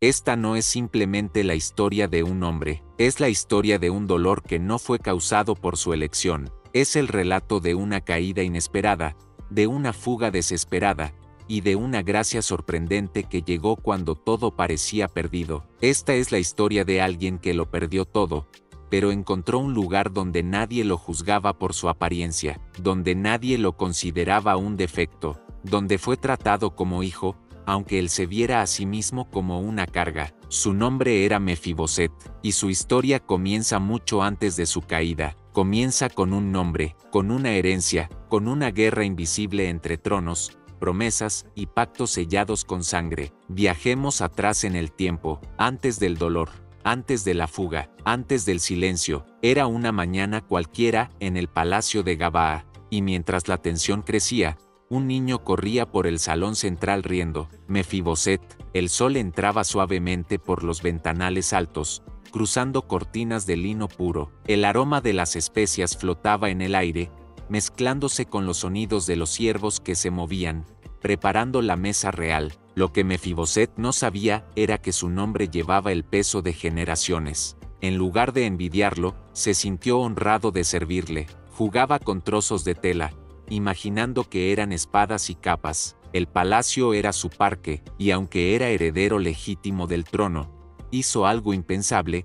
Esta no es simplemente la historia de un hombre, es la historia de un dolor que no fue causado por su elección, es el relato de una caída inesperada, de una fuga desesperada, y de una gracia sorprendente que llegó cuando todo parecía perdido. Esta es la historia de alguien que lo perdió todo, pero encontró un lugar donde nadie lo juzgaba por su apariencia, donde nadie lo consideraba un defecto, donde fue tratado como hijo, aunque él se viera a sí mismo como una carga. Su nombre era Mefiboset, y su historia comienza mucho antes de su caída. Comienza con un nombre, con una herencia, con una guerra invisible entre tronos, promesas y pactos sellados con sangre. Viajemos atrás en el tiempo, antes del dolor, antes de la fuga, antes del silencio. Era una mañana cualquiera en el palacio de Gabaa, y mientras la tensión crecía, un niño corría por el salón central riendo. Mefiboset. El sol entraba suavemente por los ventanales altos, cruzando cortinas de lino puro. El aroma de las especias flotaba en el aire, mezclándose con los sonidos de los ciervos que se movían, preparando la mesa real. Lo que Mefiboset no sabía era que su nombre llevaba el peso de generaciones. En lugar de envidiarlo, se sintió honrado de servirle. Jugaba con trozos de tela, imaginando que eran espadas y capas. El palacio era su parque, y aunque era heredero legítimo del trono, hizo algo impensable: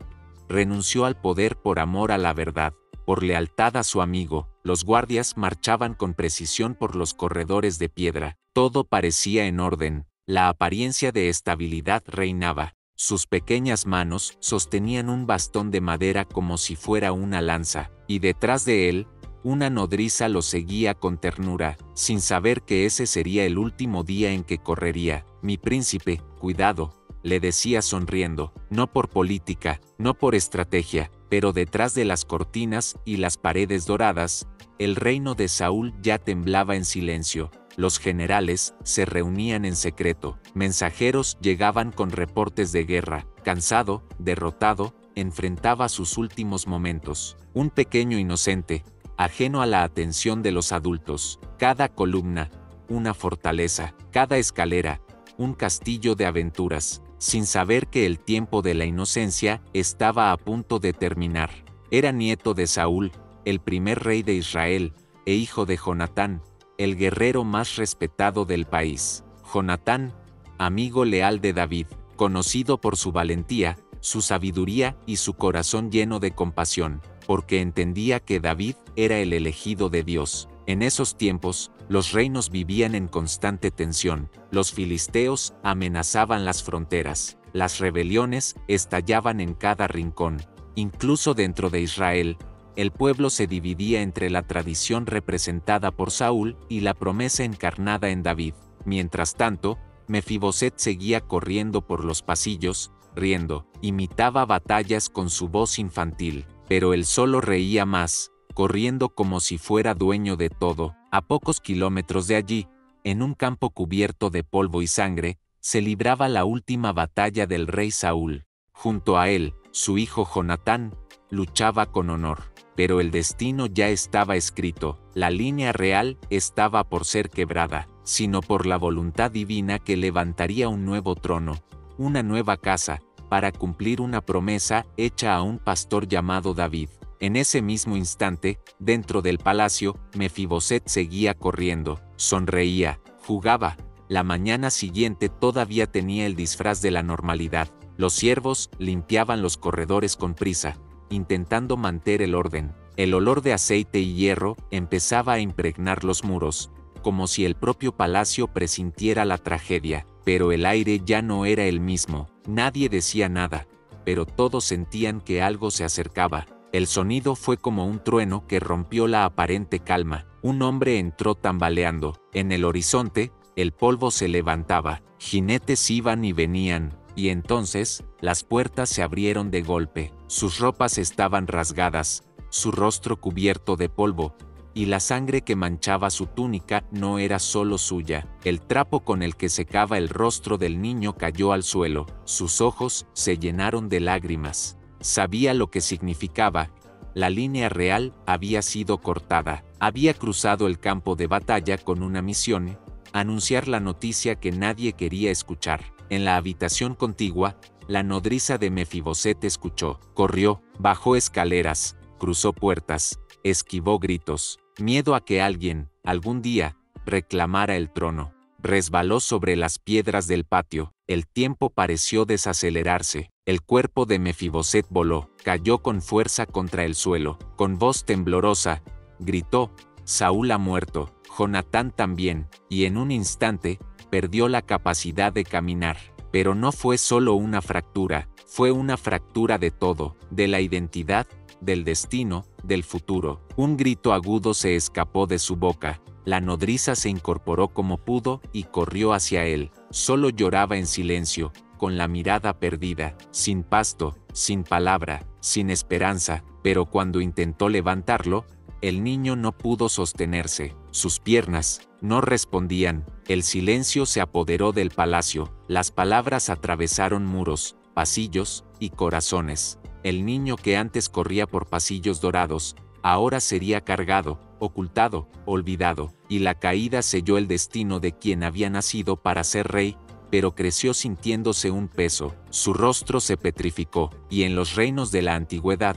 renunció al poder por amor a la verdad, por lealtad a su amigo. Los guardias marchaban con precisión por los corredores de piedra. Todo parecía en orden, la apariencia de estabilidad reinaba. Sus pequeñas manos sostenían un bastón de madera como si fuera una lanza, y detrás de él, una nodriza lo seguía con ternura, sin saber que ese sería el último día en que correría. Mi príncipe, cuidado, le decía sonriendo, no por política, no por estrategia, pero detrás de las cortinas y las paredes doradas, el reino de Saúl ya temblaba en silencio. Los generales se reunían en secreto, mensajeros llegaban con reportes de guerra. Cansado, derrotado, enfrentaba sus últimos momentos. Un pequeño inocente, ajeno a la atención de los adultos. Cada columna, una fortaleza; cada escalera, un castillo de aventuras, sin saber que el tiempo de la inocencia estaba a punto de terminar. Era nieto de Saúl, el primer rey de Israel, e hijo de Jonatán, el guerrero más respetado del país. Jonatán, amigo leal de David, conocido por su valentía, su sabiduría y su corazón lleno de compasión, porque entendía que David era el elegido de Dios. En esos tiempos, los reinos vivían en constante tensión. Los filisteos amenazaban las fronteras. Las rebeliones estallaban en cada rincón. Incluso dentro de Israel, el pueblo se dividía entre la tradición representada por Saúl y la promesa encarnada en David. Mientras tanto, Mefiboset seguía corriendo por los pasillos, riendo. Imitaba batallas con su voz infantil, pero él solo reía más, corriendo como si fuera dueño de todo. A pocos kilómetros de allí, en un campo cubierto de polvo y sangre, se libraba la última batalla del rey Saúl. Junto a él, su hijo Jonatán luchaba con honor. Pero el destino ya estaba escrito. La línea real estaba por ser quebrada, sino por la voluntad divina que levantaría un nuevo trono, una nueva casa, para cumplir una promesa hecha a un pastor llamado David. En ese mismo instante, dentro del palacio, Mefiboset seguía corriendo, sonreía, jugaba. La mañana siguiente todavía tenía el disfraz de la normalidad. Los siervos limpiaban los corredores con prisa, intentando mantener el orden. El olor de aceite y hierro empezaba a impregnar los muros, como si el propio palacio presintiera la tragedia. Pero el aire ya no era el mismo. Nadie decía nada, pero todos sentían que algo se acercaba. El sonido fue como un trueno que rompió la aparente calma. Un hombre entró tambaleando. En el horizonte, el polvo se levantaba. Jinetes iban y venían, y entonces, las puertas se abrieron de golpe. Sus ropas estaban rasgadas, su rostro cubierto de polvo, y la sangre que manchaba su túnica no era solo suya. El trapo con el que secaba el rostro del niño cayó al suelo. Sus ojos se llenaron de lágrimas. Sabía lo que significaba. La línea real había sido cortada. Había cruzado el campo de batalla con una misión: anunciar la noticia que nadie quería escuchar. En la habitación contigua, la nodriza de Mefiboset escuchó, corrió, bajó escaleras, cruzó puertas, esquivó gritos, miedo a que alguien, algún día, reclamara el trono. Resbaló sobre las piedras del patio, el tiempo pareció desacelerarse, el cuerpo de Mefiboset voló, cayó con fuerza contra el suelo, con voz temblorosa, gritó, Saúl ha muerto, Jonatán también, y en un instante, perdió la capacidad de caminar. Pero no fue solo una fractura, fue una fractura de todo, de la identidad, del destino, del futuro. Un grito agudo se escapó de su boca. La nodriza se incorporó como pudo y corrió hacia él. Solo lloraba en silencio, con la mirada perdida, sin pasto, sin palabra, sin esperanza, pero cuando intentó levantarlo, el niño no pudo sostenerse. Sus piernas no respondían. El silencio se apoderó del palacio. Las palabras atravesaron muros, pasillos y corazones. El niño que antes corría por pasillos dorados, ahora sería cargado, ocultado, olvidado, y la caída selló el destino de quien había nacido para ser rey, pero creció sintiéndose un peso. Su rostro se petrificó, y en los reinos de la antigüedad,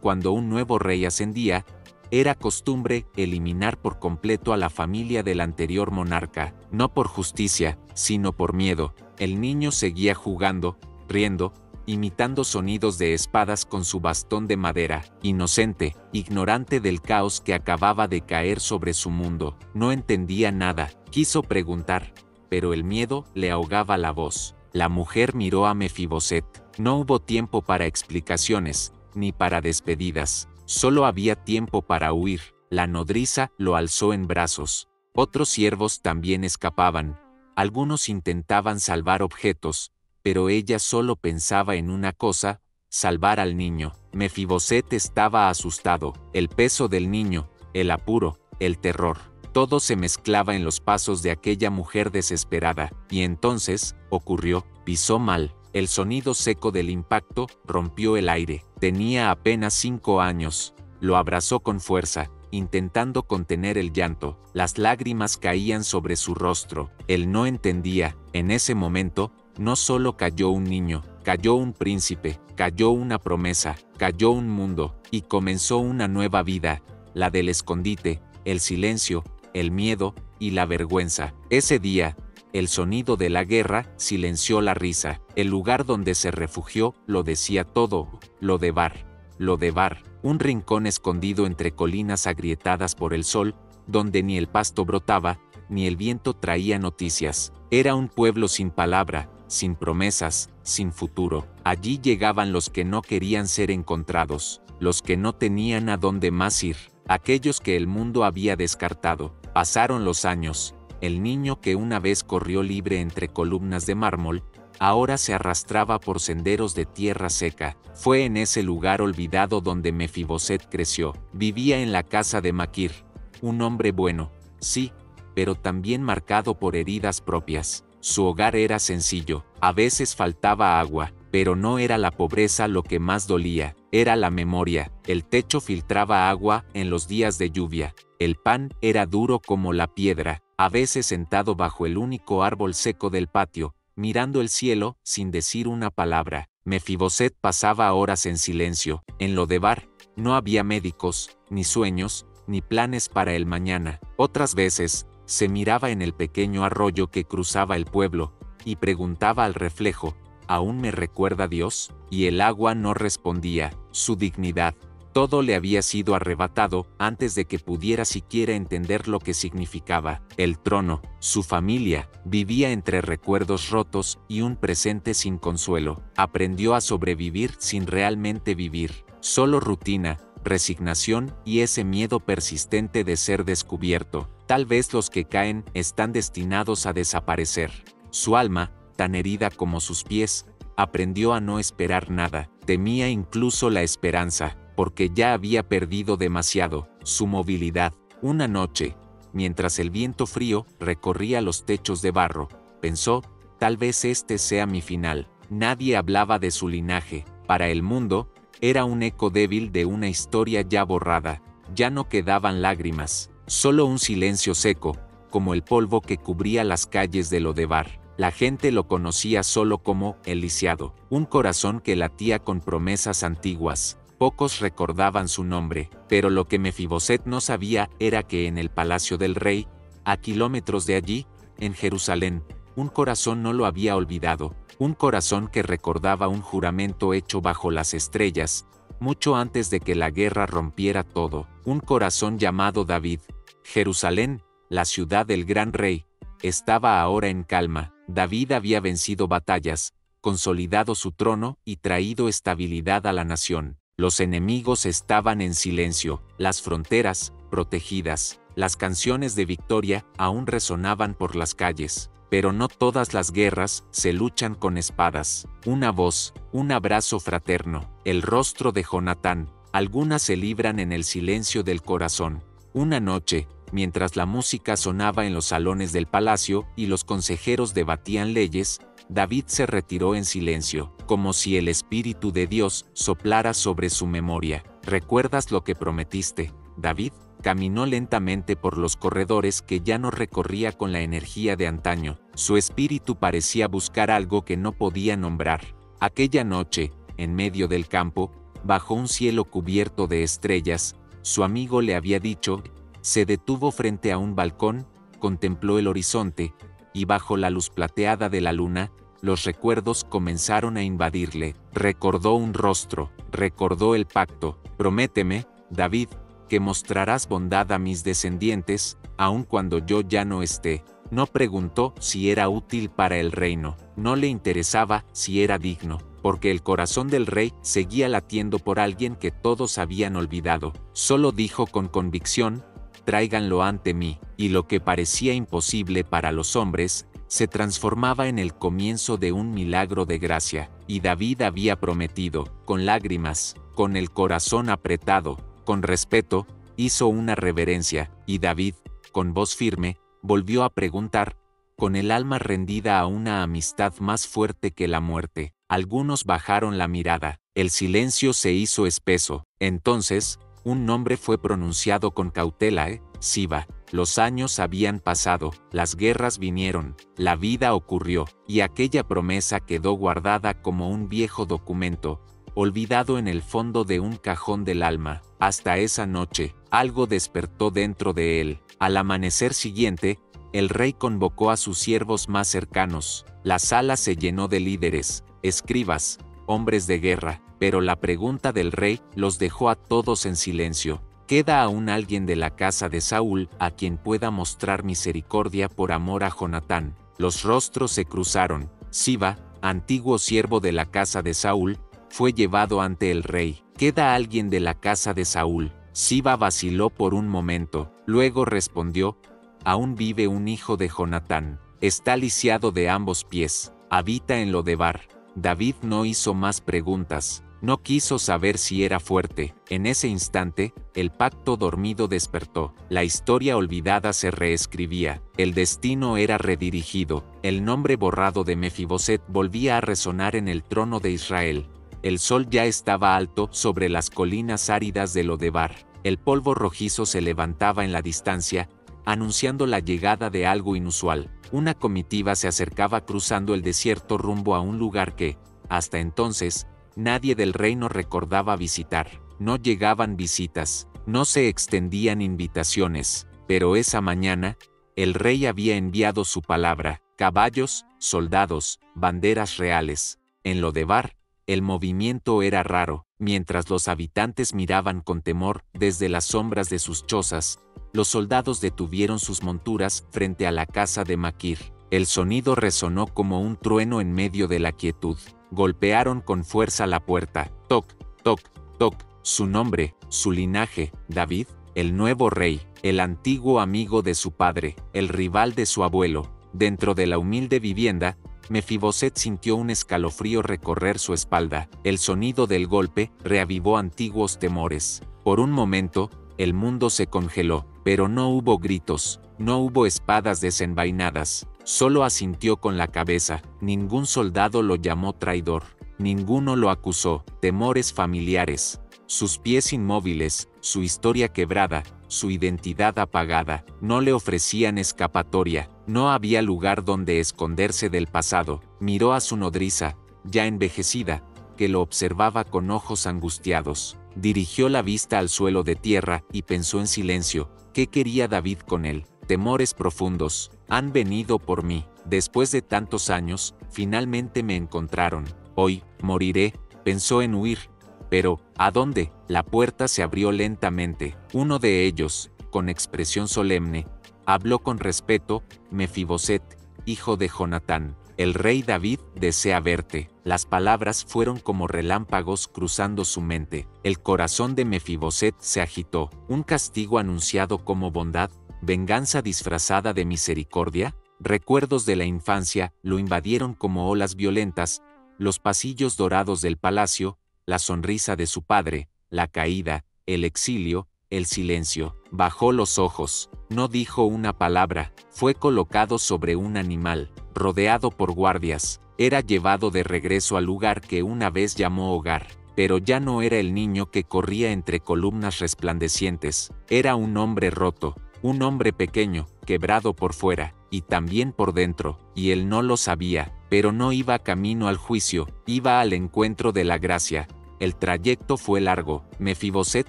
cuando un nuevo rey ascendía, era costumbre eliminar por completo a la familia del anterior monarca, no por justicia, sino por miedo. El niño seguía jugando, riendo, imitando sonidos de espadas con su bastón de madera, inocente, ignorante del caos que acababa de caer sobre su mundo. No entendía nada, quiso preguntar, pero el miedo le ahogaba la voz. La mujer miró a Mefiboset. No hubo tiempo para explicaciones, ni para despedidas. Solo había tiempo para huir. La nodriza lo alzó en brazos. Otros siervos también escapaban. Algunos intentaban salvar objetos, pero ella solo pensaba en una cosa, salvar al niño. Mefiboset estaba asustado. El peso del niño, el apuro, el terror, todo se mezclaba en los pasos de aquella mujer desesperada. Y entonces, ocurrió, pisó mal. El sonido seco del impacto rompió el aire. Tenía apenas 5 años. Lo abrazó con fuerza, intentando contener el llanto. Las lágrimas caían sobre su rostro. Él no entendía. En ese momento, no solo cayó un niño, cayó un príncipe, cayó una promesa, cayó un mundo, y comenzó una nueva vida, la del escondite, el silencio, el miedo y la vergüenza. Ese día, el sonido de la guerra silenció la risa. El lugar donde se refugió lo decía todo. Lodebar, un rincón escondido entre colinas agrietadas por el sol, donde ni el pasto brotaba, ni el viento traía noticias. Era un pueblo sin palabra, sin promesas, sin futuro. Allí llegaban los que no querían ser encontrados, los que no tenían a dónde más ir, aquellos que el mundo había descartado. Pasaron los años. El niño que una vez corrió libre entre columnas de mármol, ahora se arrastraba por senderos de tierra seca. Fue en ese lugar olvidado donde Mefiboset creció. Vivía en la casa de Maquir, un hombre bueno, sí, pero también marcado por heridas propias. Su hogar era sencillo, a veces faltaba agua, pero no era la pobreza lo que más dolía, era la memoria. El techo filtraba agua en los días de lluvia. El pan era duro como la piedra. A veces sentado bajo el único árbol seco del patio, mirando el cielo sin decir una palabra, Mefiboset pasaba horas en silencio. En Lodebar no había médicos, ni sueños, ni planes para el mañana. Otras veces, se miraba en el pequeño arroyo que cruzaba el pueblo, y preguntaba al reflejo, ¿aún me recuerda Dios? Y el agua no respondía. Su dignidad, todo le había sido arrebatado antes de que pudiera siquiera entender lo que significaba. El trono, su familia, vivía entre recuerdos rotos y un presente sin consuelo. Aprendió a sobrevivir sin realmente vivir. Solo rutina, resignación y ese miedo persistente de ser descubierto. Tal vez los que caen están destinados a desaparecer. Su alma, tan herida como sus pies, aprendió a no esperar nada. Temía incluso la esperanza, porque ya había perdido demasiado. Su movilidad. Una noche, mientras el viento frío recorría los techos de barro, pensó, tal vez este sea mi final. Nadie hablaba de su linaje. Para el mundo, era un eco débil de una historia ya borrada. Ya no quedaban lágrimas, solo un silencio seco, como el polvo que cubría las calles de Lodebar. La gente lo conocía solo como el lisiado, un corazón que latía con promesas antiguas. Pocos recordaban su nombre, pero lo que Mefiboset no sabía era que en el palacio del rey, a kilómetros de allí, en Jerusalén, un corazón no lo había olvidado, un corazón que recordaba un juramento hecho bajo las estrellas, mucho antes de que la guerra rompiera todo, un corazón llamado David. Jerusalén, la ciudad del gran rey, estaba ahora en calma. David había vencido batallas, consolidado su trono y traído estabilidad a la nación. Los enemigos estaban en silencio, las fronteras, protegidas, las canciones de victoria aún resonaban por las calles. Pero no todas las guerras se luchan con espadas. Una voz, un abrazo fraterno, el rostro de Jonatán, algunas se libran en el silencio del corazón. Una noche, mientras la música sonaba en los salones del palacio y los consejeros debatían leyes, David se retiró en silencio, como si el Espíritu de Dios soplara sobre su memoria. ¿Recuerdas lo que prometiste, David? Caminó lentamente por los corredores que ya no recorría con la energía de antaño. Su espíritu parecía buscar algo que no podía nombrar. Aquella noche, en medio del campo, bajo un cielo cubierto de estrellas, su amigo le había dicho. Se detuvo frente a un balcón, contempló el horizonte, y bajo la luz plateada de la luna, los recuerdos comenzaron a invadirle. Recordó un rostro, recordó el pacto. Prométeme, David, que mostrarás bondad a mis descendientes, aun cuando yo ya no esté. No preguntó si era útil para el reino, no le interesaba si era digno, porque el corazón del rey seguía latiendo por alguien que todos habían olvidado. Solo dijo con convicción: tráiganlo ante mí, y lo que parecía imposible para los hombres, se transformaba en el comienzo de un milagro de gracia, y David había prometido, con lágrimas, con el corazón apretado, con respeto, hizo una reverencia, y David, con voz firme, volvió a preguntar, con el alma rendida a una amistad más fuerte que la muerte. Algunos bajaron la mirada, el silencio se hizo espeso. Entonces, un nombre fue pronunciado con cautela: Siba. Los años habían pasado, las guerras vinieron, la vida ocurrió, y aquella promesa quedó guardada como un viejo documento, olvidado en el fondo de un cajón del alma. Hasta esa noche, algo despertó dentro de él. Al amanecer siguiente, el rey convocó a sus siervos más cercanos. La sala se llenó de líderes, escribas, hombres de guerra, pero la pregunta del rey los dejó a todos en silencio. ¿Queda aún alguien de la casa de Saúl a quien pueda mostrar misericordia por amor a Jonatán? Los rostros se cruzaron. Siba, antiguo siervo de la casa de Saúl, fue llevado ante el rey. ¿Queda alguien de la casa de Saúl? Siba vaciló por un momento, luego respondió: aún vive un hijo de Jonatán. Está lisiado de ambos pies, habita en Lodebar. David no hizo más preguntas, no quiso saber si era fuerte. En ese instante, el pacto dormido despertó, la historia olvidada se reescribía, el destino era redirigido, el nombre borrado de Mefiboset volvía a resonar en el trono de Israel. El sol ya estaba alto sobre las colinas áridas de Lodebar, el polvo rojizo se levantaba en la distancia, anunciando la llegada de algo inusual. Una comitiva se acercaba cruzando el desierto rumbo a un lugar que, hasta entonces, nadie del reino recordaba visitar. No llegaban visitas, no se extendían invitaciones, pero esa mañana, el rey había enviado su palabra: caballos, soldados, banderas reales. En Lodebar, el movimiento era raro. Mientras los habitantes miraban con temor desde las sombras de sus chozas, los soldados detuvieron sus monturas frente a la casa de Maquir. El sonido resonó como un trueno en medio de la quietud. Golpearon con fuerza la puerta. Toc, toc, toc. Su nombre, su linaje, David, el nuevo rey, el antiguo amigo de su padre, el rival de su abuelo. Dentro de la humilde vivienda, Mefiboset sintió un escalofrío recorrer su espalda. El sonido del golpe reavivó antiguos temores. Por un momento, el mundo se congeló, pero no hubo gritos, no hubo espadas desenvainadas. Solo asintió con la cabeza. Ningún soldado lo llamó traidor, ninguno lo acusó. Temores familiares, sus pies inmóviles, su historia quebrada, su identidad apagada, no le ofrecían escapatoria, no había lugar donde esconderse del pasado. Miró a su nodriza, ya envejecida, que lo observaba con ojos angustiados. Dirigió la vista al suelo de tierra y pensó en silencio. ¿Qué quería David con él? Temores profundos. Han venido por mí. Después de tantos años, finalmente me encontraron. Hoy, moriré. Pensó en huir. Pero, ¿a dónde? La puerta se abrió lentamente. Uno de ellos, con expresión solemne, habló con respeto: Mefiboset, hijo de Jonatán. El rey David desea verte. Las palabras fueron como relámpagos cruzando su mente. El corazón de Mefiboset se agitó. ¿Un castigo anunciado como bondad? ¿Venganza disfrazada de misericordia? Recuerdos de la infancia lo invadieron como olas violentas. Los pasillos dorados del palacio, la sonrisa de su padre, la caída, el exilio, el silencio. Bajó los ojos. No dijo una palabra. Fue colocado sobre un animal, rodeado por guardias. Era llevado de regreso al lugar que una vez llamó hogar. Pero ya no era el niño que corría entre columnas resplandecientes. Era un hombre roto, un hombre pequeño, quebrado por fuera, y también por dentro, y él no lo sabía, pero no iba camino al juicio, iba al encuentro de la gracia. El trayecto fue largo. Mefiboset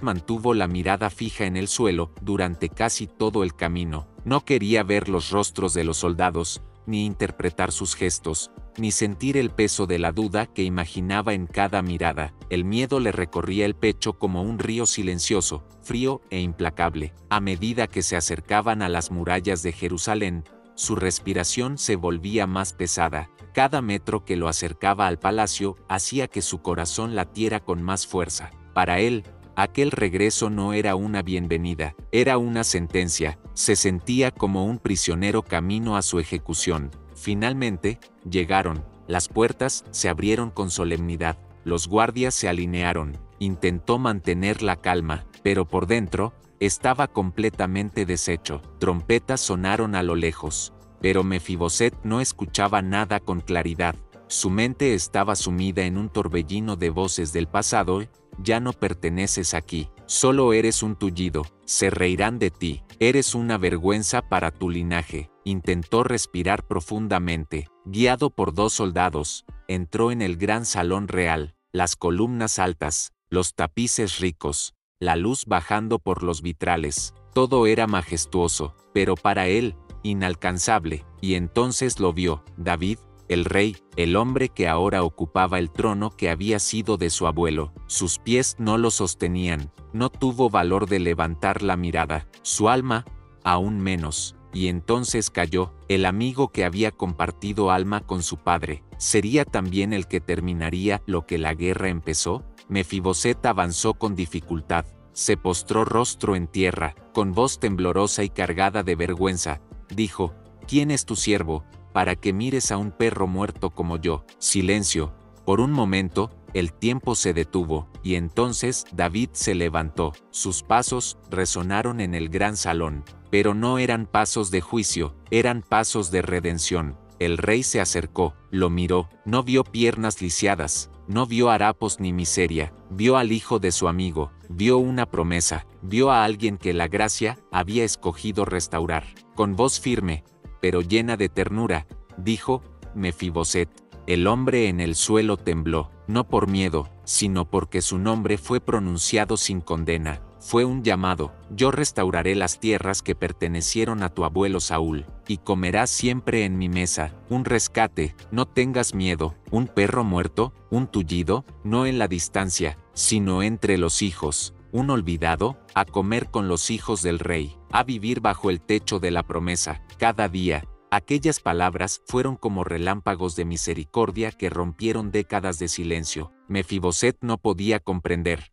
mantuvo la mirada fija en el suelo durante casi todo el camino. No quería ver los rostros de los soldados, ni interpretar sus gestos, ni sentir el peso de la duda que imaginaba en cada mirada. El miedo le recorría el pecho como un río silencioso, frío e implacable. A medida que se acercaban a las murallas de Jerusalén, su respiración se volvía más pesada. Cada metro que lo acercaba al palacio hacía que su corazón latiera con más fuerza. Para él, aquel regreso no era una bienvenida, era una sentencia. Se sentía como un prisionero camino a su ejecución. Finalmente, llegaron. Las puertas se abrieron con solemnidad. Los guardias se alinearon. Intentó mantener la calma, pero por dentro, estaba completamente deshecho. Trompetas sonaron a lo lejos. Pero Mefiboset no escuchaba nada con claridad. Su mente estaba sumida en un torbellino de voces del pasado. Ya no perteneces aquí, solo eres un tullido, se reirán de ti, eres una vergüenza para tu linaje. Intentó respirar profundamente. Guiado por 2 soldados, entró en el gran salón real. Las columnas altas, los tapices ricos, la luz bajando por los vitrales. Todo era majestuoso, pero para él, inalcanzable. Y entonces lo vio, David, el rey, el hombre que ahora ocupaba el trono que había sido de su abuelo. Sus pies no lo sostenían, no tuvo valor de levantar la mirada, su alma, aún menos. Y entonces cayó. El amigo que había compartido alma con su padre, ¿sería también el que terminaría lo que la guerra empezó? Mefiboset avanzó con dificultad, se postró rostro en tierra, con voz temblorosa y cargada de vergüenza, dijo: ¿Quién es tu siervo, para que mires a un perro muerto como yo? Silencio. Por un momento, el tiempo se detuvo, y entonces David se levantó. Sus pasos resonaron en el gran salón, pero no eran pasos de juicio, eran pasos de redención. El rey se acercó, lo miró, no vio piernas lisiadas, no vio harapos ni miseria, vio al hijo de su amigo, vio una promesa, vio a alguien que la gracia había escogido restaurar. Con voz firme, pero llena de ternura, dijo: Mefiboset. El hombre en el suelo tembló, no por miedo, sino porque su nombre fue pronunciado sin condena. Fue un llamado: yo restauraré las tierras que pertenecieron a tu abuelo Saúl, y comerás siempre en mi mesa. Un rescate, no tengas miedo. Un perro muerto, un tullido, no en la distancia, sino entre los hijos. Un olvidado, a comer con los hijos del rey, a vivir bajo el techo de la promesa, cada día. Aquellas palabras fueron como relámpagos de misericordia que rompieron décadas de silencio. Mefiboset no podía comprender.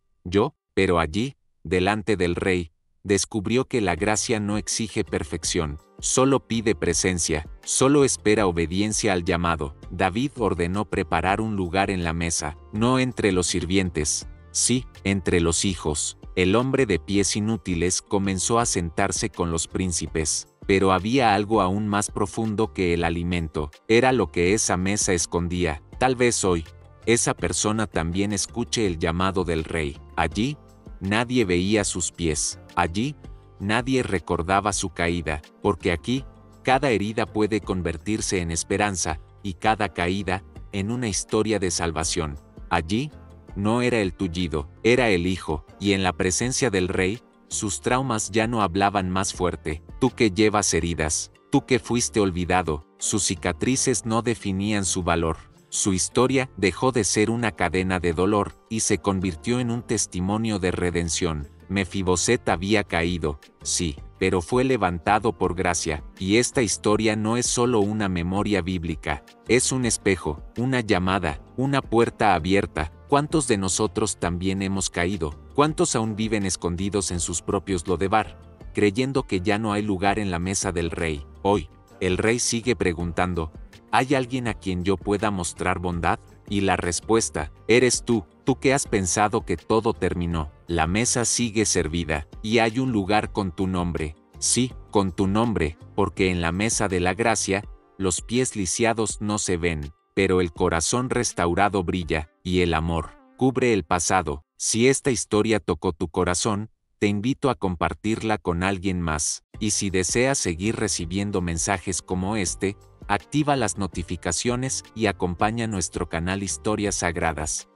Pero allí, delante del rey, descubrió que la gracia no exige perfección, solo pide presencia, solo espera obediencia al llamado. David ordenó preparar un lugar en la mesa, no entre los sirvientes, sí, entre los hijos. El hombre de pies inútiles comenzó a sentarse con los príncipes. Pero había algo aún más profundo que el alimento. Era lo que esa mesa escondía. Tal vez hoy, esa persona también escuche el llamado del rey. Allí, nadie veía sus pies. Allí, nadie recordaba su caída, porque aquí, cada herida puede convertirse en esperanza, y cada caída, en una historia de salvación. Allí, no era el tullido, era el hijo, y en la presencia del rey, sus traumas ya no hablaban más fuerte. Tú que llevas heridas, tú que fuiste olvidado, sus cicatrices no definían su valor. Su historia dejó de ser una cadena de dolor y se convirtió en un testimonio de redención. Mefiboset había caído, sí, pero fue levantado por gracia, y esta historia no es solo una memoria bíblica, es un espejo, una llamada, una puerta abierta. ¿Cuántos de nosotros también hemos caído? ¿Cuántos aún viven escondidos en sus propios Lodebar, creyendo que ya no hay lugar en la mesa del rey? Hoy, el rey sigue preguntando, ¿hay alguien a quien yo pueda mostrar bondad? Y la respuesta, eres tú que has pensado que todo terminó. La mesa sigue servida, y hay un lugar con tu nombre. Sí, con tu nombre, porque en la mesa de la gracia, los pies lisiados no se ven, pero el corazón restaurado brilla, y el amor cubre el pasado. Si esta historia tocó tu corazón, te invito a compartirla con alguien más. Y si deseas seguir recibiendo mensajes como este, activa las notificaciones y acompaña nuestro canal Historias Sagradas.